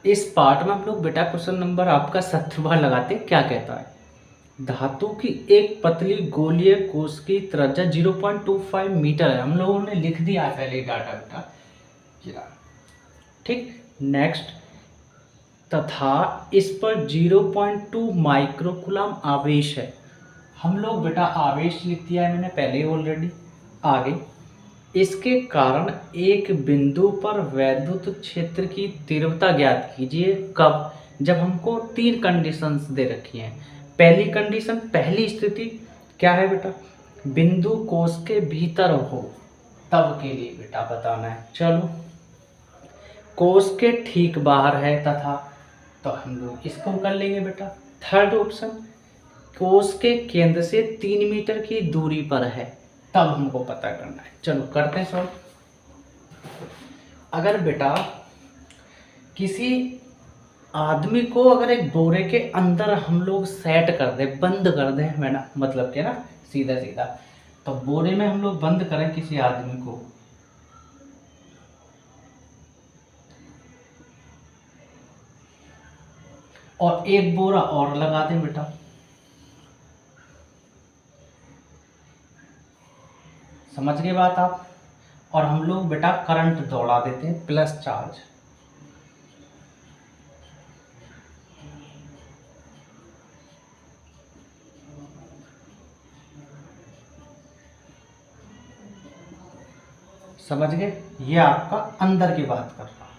इस पार्ट में हम लोग बेटा क्वेश्चन नंबर आपका 70 लगाते हैं। क्या कहता है? धातु की एक पतली गोलीय कोश की त्रिज्या 0.25 मीटर है। हम लोगों ने लिख दिया है पहले डाटा बेटा। ठीक, नेक्स्ट, तथा इस पर 0.2 माइक्रोकुलम आवेश है। हम लोग बेटा आवेश लिख दिया है मैंने पहले ही ऑलरेडी। आगे, इसके कारण एक बिंदु पर वैद्युत क्षेत्र की तीव्रता ज्ञात कीजिए। कब? जब हमको 3 कंडीशंस दे रखी हैं। पहली कंडीशन, पहली स्थिति क्या है बेटा? बिंदु कोश के भीतर हो, तब के लिए बेटा बताना है। चलो, कोश के ठीक बाहर है तथा, तो हम लोग इसको कर लेंगे बेटा। थर्ड ऑप्शन, कोश के केंद्र से 3 मीटर की दूरी पर है, तब हमको पता करना है। चलो करते हैं सॉल्व। अगर बेटा किसी आदमी को अगर एक बोरे के अंदर हम लोग सेट कर दे, बंद कर दे मैडम, मतलब क्या ना, सीधा सीधा, तो बोरे में हम लोग बंद करें किसी आदमी को, और एक बोरा और लगा दें बेटा, समझ गए बात आप? और हम लोग बेटा करंट दौड़ा देते हैं प्लस चार्ज। समझ गए? ये आपका अंदर की बात कर रहा हूं,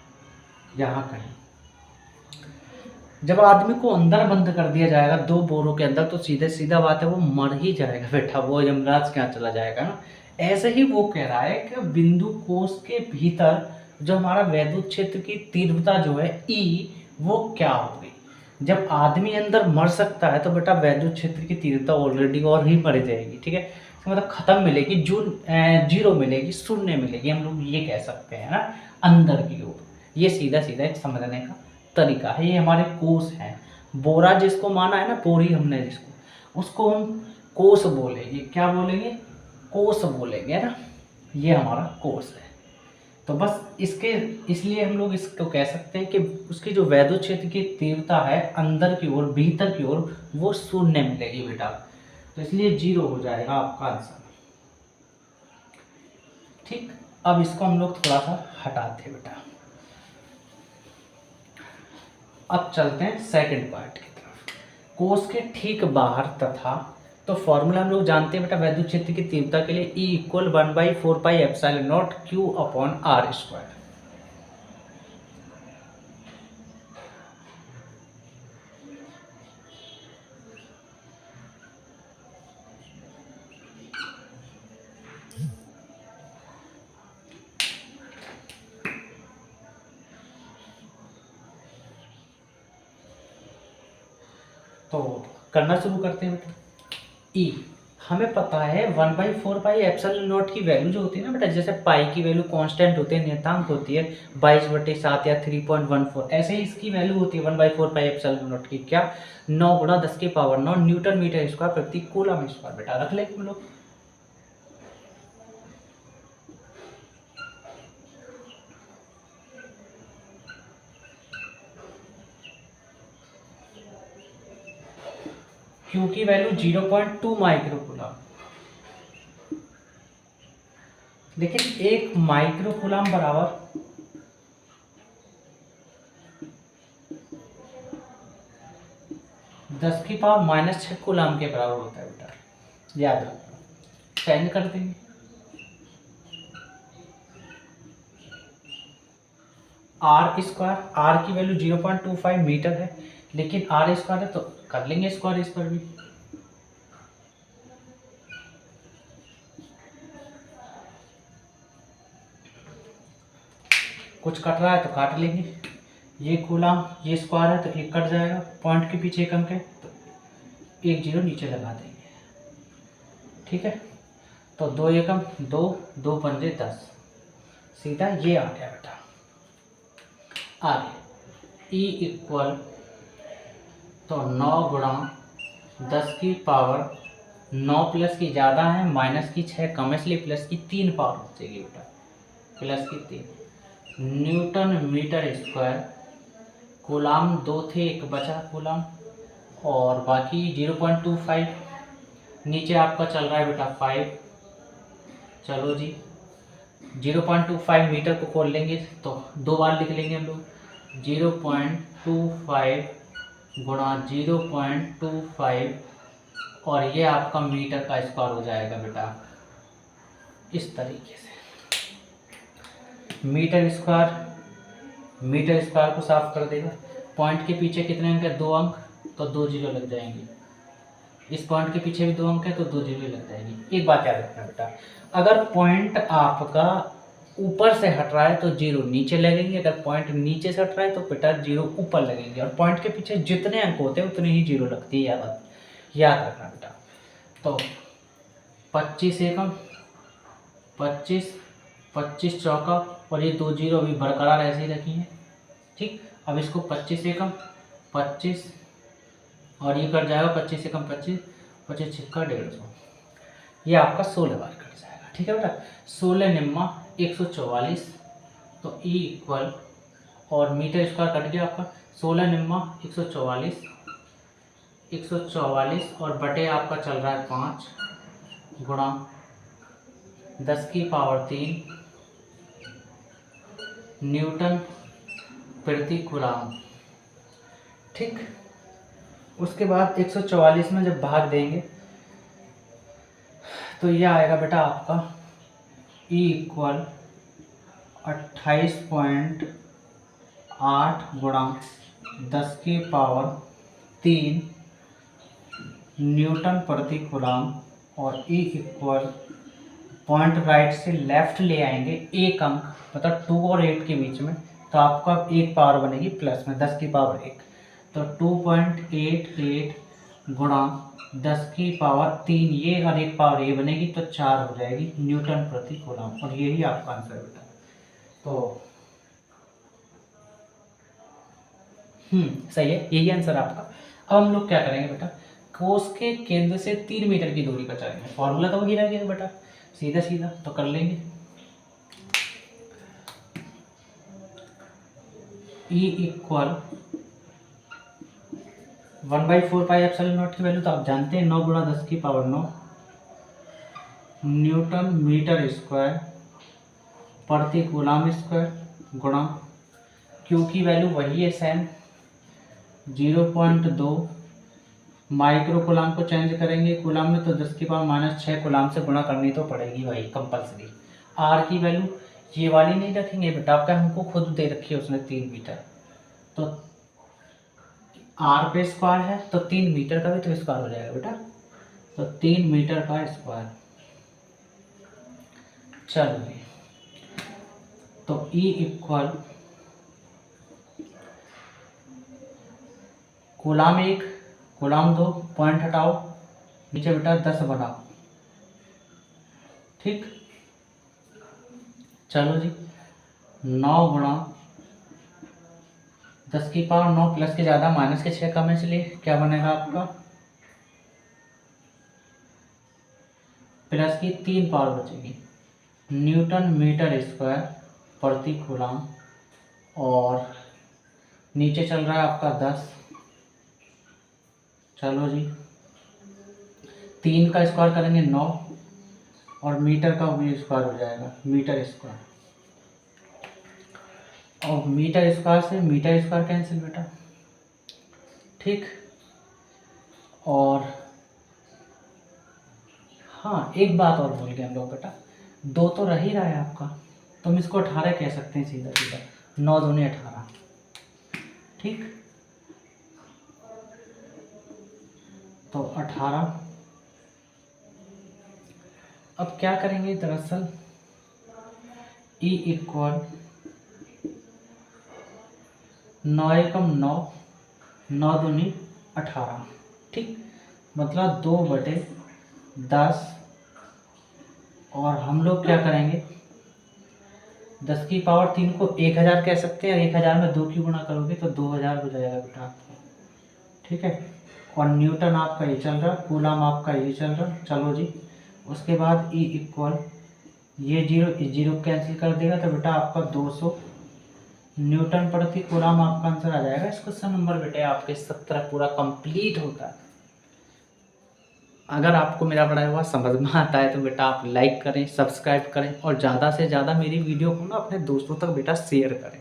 यहां कहीं जब आदमी को अंदर बंद कर दिया जाएगा 2 बोरों के अंदर, तो सीधे सीधा बात है वो मर ही जाएगा बेटा, वो यमराज के यहाँ चला जाएगा ना। ऐसे ही वो कह रहा है कि बिंदु कोश के भीतर जो हमारा वैद्युत क्षेत्र की तीव्रता जो है ई, वो क्या होगी? जब आदमी अंदर मर सकता है तो बेटा वैद्युत क्षेत्र की तीव्रता ऑलरेडी और ही मर जाएगी। ठीक है, मतलब खत्म मिलेगी, जीरो मिलेगी, शून्य मिलेगी, हम लोग ये कह सकते हैं ना, अंदर की ओर। ये सीधा सीधा एक समझने का तरीका है। ये हमारे कोष हैं। बोरा जिसको माना है ना, बोरी हमने जिसको, उसको हम कोष बोलेंगे। क्या बोलेंगे? कोष बोलेंगे, है ना। ये हमारा कोष है। तो बस इसके, इसलिए हम लोग इसको कह सकते हैं कि उसकी जो वैद्युत क्षेत्र की तीव्रता है अंदर की ओर, भीतर की ओर, वो शून्य मिलेगी बेटा। तो इसलिए 0 हो जाएगा आपका आंसर। ठीक, अब इसको हम लोग थोड़ा सा हटाते हैं बेटा। अब चलते हैं सेकंड पार्ट की तरफ। कोश के ठीक बाहर तथा, तो फॉर्मूला हम लोग जानते हैं बेटा वैद्युत क्षेत्र की तीव्रता के लिए, E = 1/4πε0 Q/r²। तो करना शुरू करते हैं बेटा। E हमें पता है 1/4πε0 की वैल्यू जो होती है ना बेटा, जैसे पाई की वैल्यू कांस्टेंट होती है, नियतांक होती है 22/7 या 3.14, ऐसे ही इसकी वैल्यू होती है 1/4πε0 की। क्या? 9 × 10⁻9 न्यूटन मीटर स्क्वायर प्रति कूलम स्क्वायर। बेटा रख ले हम लोग। Q की वैल्यू 0.2 माइक्रोकूलम, लेकिन 1 माइक्रोकूलम बराबर 10⁻⁻6 कूलम के बराबर होता है बेटा, याद रखना। चेंज कर देंगे। r², r की वैल्यू 0.25 मीटर है, लेकिन r² है तो कर लेंगे स्क्वायर इस पर भी। कुछ कट रहा है तो काट लेंगे। ये कूलम, ये स्क्वायर है तो एक कट जाएगा, पॉइंट के पीछे एक अंक है तो 1 0 नीचे लगा देंगे। ठीक है, तो 2 एकम 2, 2 पंजे 10, सीधा ये आ गया बेटा। आगे E = तो 9 × 10⁻9 प्लस की ज़्यादा है, माइनस की 6 कम है, इसलिए प्लस की 3 पावर हो जाएगी बेटा, प्लस की 3 न्यूटन मीटर स्क्वायर कूलाम 2 थे, एक बचा कूलाम, और बाकी 0.25। नीचे आपका चल रहा है बेटा 5। चलो जी, 0.25 मीटर को खोल लेंगे तो 2 बार लिख लेंगे हम लोग। 0.25 गुणा 0.25, और ये आपका मीटर का स्क्वायर हो जाएगा बेटा इस तरीके से। मीटर स्क्वायर को साफ कर देगा। पॉइंट के पीछे कितने अंक है? 2 अंक, तो 2 जीरो लग जाएंगे। इस पॉइंट के पीछे भी 2 अंक है तो 2 जीरो लग जाएगी। एक बात याद रखना बेटा, अगर पॉइंट आपका ऊपर से हट रहा है तो 0 नीचे लगेंगे, अगर पॉइंट नीचे से हट रहा है तो बेटा 0 ऊपर लगेंगे, और पॉइंट के पीछे जितने अंक होते हैं उतनी ही 0 लगती है, याद रखना बेटा। तो 25 एकम, 25 चौका, और ये 2 जीरो अभी बरकरार ऐसे ही रखी हैं। ठीक, अब इसको 25 एकम 25, और ये कट जाएगा 25 एकम 25, 25 छिक्का 150, ये आपका 16 बार कट जाएगा। ठीक है बेटा, 16 निम्मा 144, तो ई इक्वल, और मीटर स्क्वायर कट गया आपका, 16 निम्मा 144 और बटे आपका चल रहा है 5 गुणा 10 की पावर 3 न्यूटन प्रति कूलाम। ठीक, उसके बाद 144 में जब भाग देंगे तो ये आएगा बेटा आपका E इक्वल 28.8 गुणा 10 की पावर 3 न्यूटन प्रति कूलाम, और E इक्वल, पॉइंट राइट से लेफ्ट ले आएंगे एक अंक, मतलब 2 और 8 के बीच में, तो आपका एक पावर बनेगी प्लस में 10 की पावर 1, तो 2.88 गुणा 10 की पावर 3, ये और एक पावर ये बनेगी तो 4 हो जाएगी न्यूटन प्रति कूलाम, और यही आपका आंसर है बेटा। तो सही है, यही आंसर आपका। अब हम लोग क्या करेंगे बेटा, कोस के केंद्र से 3 मीटर की दूरी पर चलेंगे। फॉर्मूला तो वही रह गया बेटा, सीधा सीधा तो कर लेंगे। E equal 1/4 pi epsilon not की वैल्यू तो आप जानते हैं, 9 गुणा 10 की पावर 9 न्यूटन मीटर स्क्वायर प्रति कूलाम स्क्वायर, गुणा क्यू की वैल्यू वही है सेम 0.2, माइक्रो कूलाम को चेंज करेंगे कूलाम में तो 10 की पावर -6 कूलाम से गुणा करनी तो पड़ेगी भाई कंपलसरी। आर की वैल्यू ये वाली नहीं रखेंगे बेटा, आपका हमको खुद दे रखी है उसने 3 मीटर, तो आर पे स्क्वायर है तो 3 मीटर का भी तो स्क्वायर हो जाएगा बेटा, तो 3 मीटर का स्क्वायर। चलो, तो E equal coulomb 1 coulomb 2, point हटाओ नीचे बेटा 10 बनाओ। ठीक, चलो जी, 9 गुणा 10 की पावर 9 प्लस के ज़्यादा माइनस के 6 कम है, इसलिए क्या बनेगा आपका प्लस की 3 पावर बचेगी न्यूटन मीटर स्क्वायर प्रति कूलाम, और नीचे चल रहा है आपका 10। चलो जी, 3 का स्क्वायर करेंगे 9, और मीटर का भी स्क्वायर हो जाएगा मीटर स्क्वायर, और मीटर स्क्वायर से मीटर स्क्वायर कैंसिल बेटा। ठीक, और हाँ एक बात और भूल गए हम लोग बेटा, 2 तो रह ही रहा है आपका, तो हम इसको 18 कह सकते हैं सीधा सीधा, 9 दूनी 18। ठीक, तो 18। अब क्या करेंगे दरअसल, E इक्वल 9 एकम 9, 9 दूनी 18। ठीक, मतलब 2/10, और हम लोग क्या करेंगे 10 की पावर 3 को 1000 कह सकते हैं, 1000 में 2 की गुणा करोगे तो 2000 हो जाएगा बेटा आपको। ठीक है, और न्यूटन आपका ये चल रहा, कूलाम आपका ये चल रहा। चलो जी, उसके बाद E इक्वल ये 0 कैंसिल कर देगा तो बेटा आपका 200 न्यूटन प्रति कूलम आपका आंसर आ जाएगा। इस क्वेश्चन नंबर बेटे आपके 17 पूरा कंप्लीट होता है। अगर आपको मेरा पढ़ाया हुआ समझ में आता है तो बेटा आप लाइक करें, सब्सक्राइब करें और ज़्यादा से ज़्यादा मेरी वीडियो को ना अपने दोस्तों तक बेटा शेयर करें।